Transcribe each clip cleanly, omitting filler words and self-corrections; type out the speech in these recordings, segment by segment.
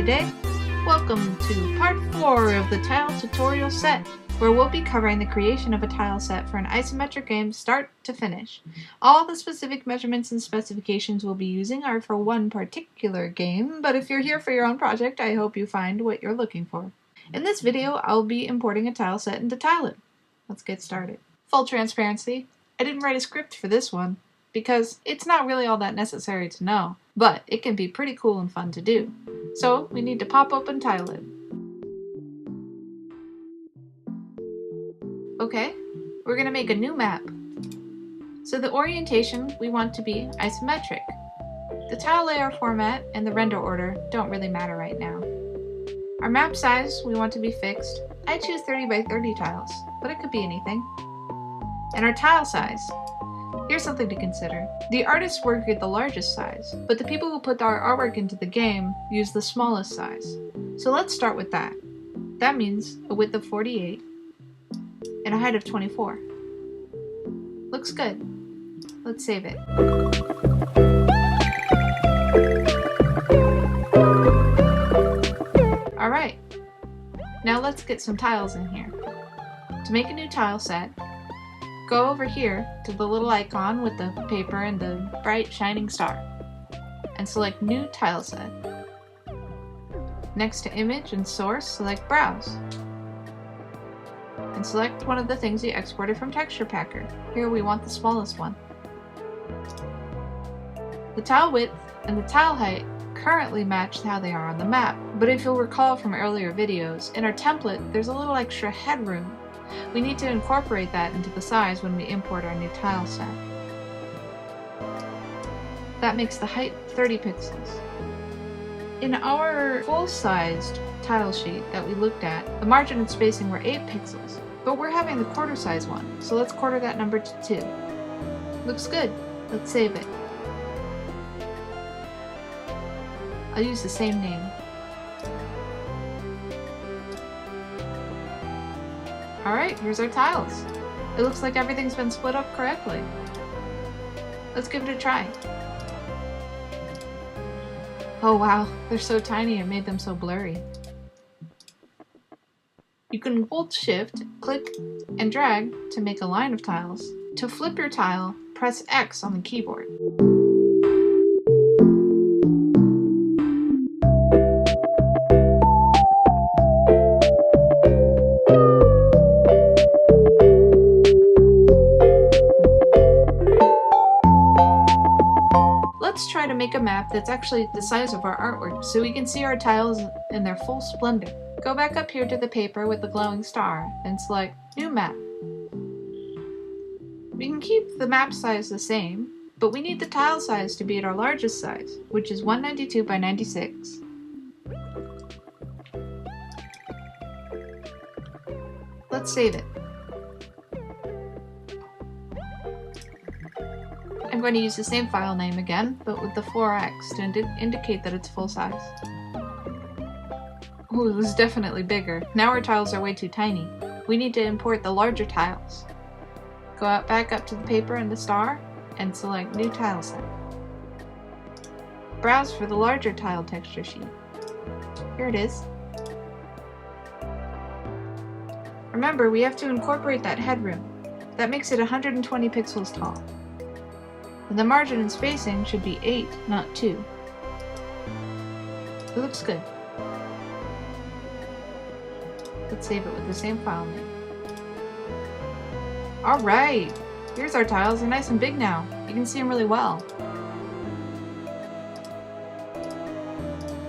today. Welcome to part 4 of the tile tutorial set, where we'll be covering the creation of a tile set for an isometric game start to finish. All the specific measurements and specifications we'll be using are for one particular game, but if you're here for your own project, I hope you find what you're looking for. In this video, I'll be importing a tile set into Tilesets. Let's get started. Full transparency, I didn't write a script for this one, because it's not really all that necessary to know, but it can be pretty cool and fun to do. So we need to pop open Tilesets. Okay, we're going to make a new map. So the orientation we want to be isometric. The tile layer format and the render order don't really matter right now. Our map size we want to be fixed. I choose 30 by 30 tiles, but it could be anything. And our tile size. Here's something to consider. The artists work at the largest size, but the people who put our artwork into the game use the smallest size. So let's start with that. That means a width of 48 and a height of 24. Looks good. Let's save it. Alright, now let's get some tiles in here. To make a new tile set, go over here to the little icon with the paper and the bright shining star and select New Tile Set. Next to Image and Source, select Browse. And select one of the things you exported from Texture Packer. Here we want the smallest one. The tile width and the tile height currently match how they are on the map, but if you'll recall from earlier videos, in our template there's a little extra headroom. We need to incorporate that into the size when we import our new tile set. That makes the height 30 pixels. In our full-sized tile sheet that we looked at, the margin and spacing were 8 pixels, but we're having the quarter-size one, so let's quarter that number to 2. Looks good. Let's save it. I'll use the same name. Alright, here's our tiles. It looks like everything's been split up correctly. Let's give it a try. Oh wow, they're so tiny it made them so blurry. You can hold Shift, click, and drag to make a line of tiles. To flip your tile, press X on the keyboard. Let's try to make a map that's actually the size of our artwork so we can see our tiles in their full splendor. Go back up here to the paper with the glowing star and select New Map. We can keep the map size the same, but we need the tile size to be at our largest size, which is 192 by 96. Let's save it. I'm going to use the same file name again, but with the 4x to indicate that it's full size. Ooh, it was definitely bigger. Now our tiles are way too tiny. We need to import the larger tiles. Go back up to the paper and the star, and select New Tile Set. Browse for the larger tile texture sheet. Here it is. Remember, we have to incorporate that headroom. That makes it 120 pixels tall. And the margin and spacing should be 8, not 2. It looks good. Let's save it with the same file name. Alright! Here's our tiles. They're nice and big now. You can see them really well.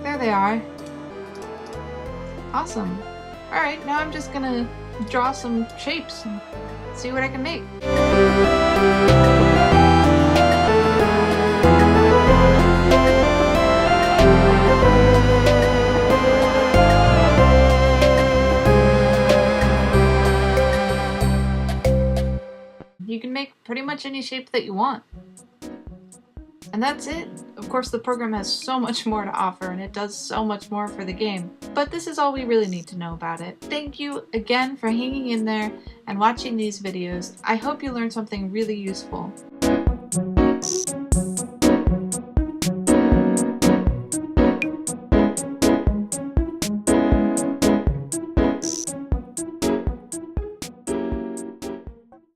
There they are. Awesome. Alright, now I'm just gonna draw some shapes and see what I can make. You can make pretty much any shape that you want. And that's it. Of course, the program has so much more to offer and it does so much more for the game. But this is all we really need to know about it. Thank you again for hanging in there and watching these videos. I hope you learned something really useful.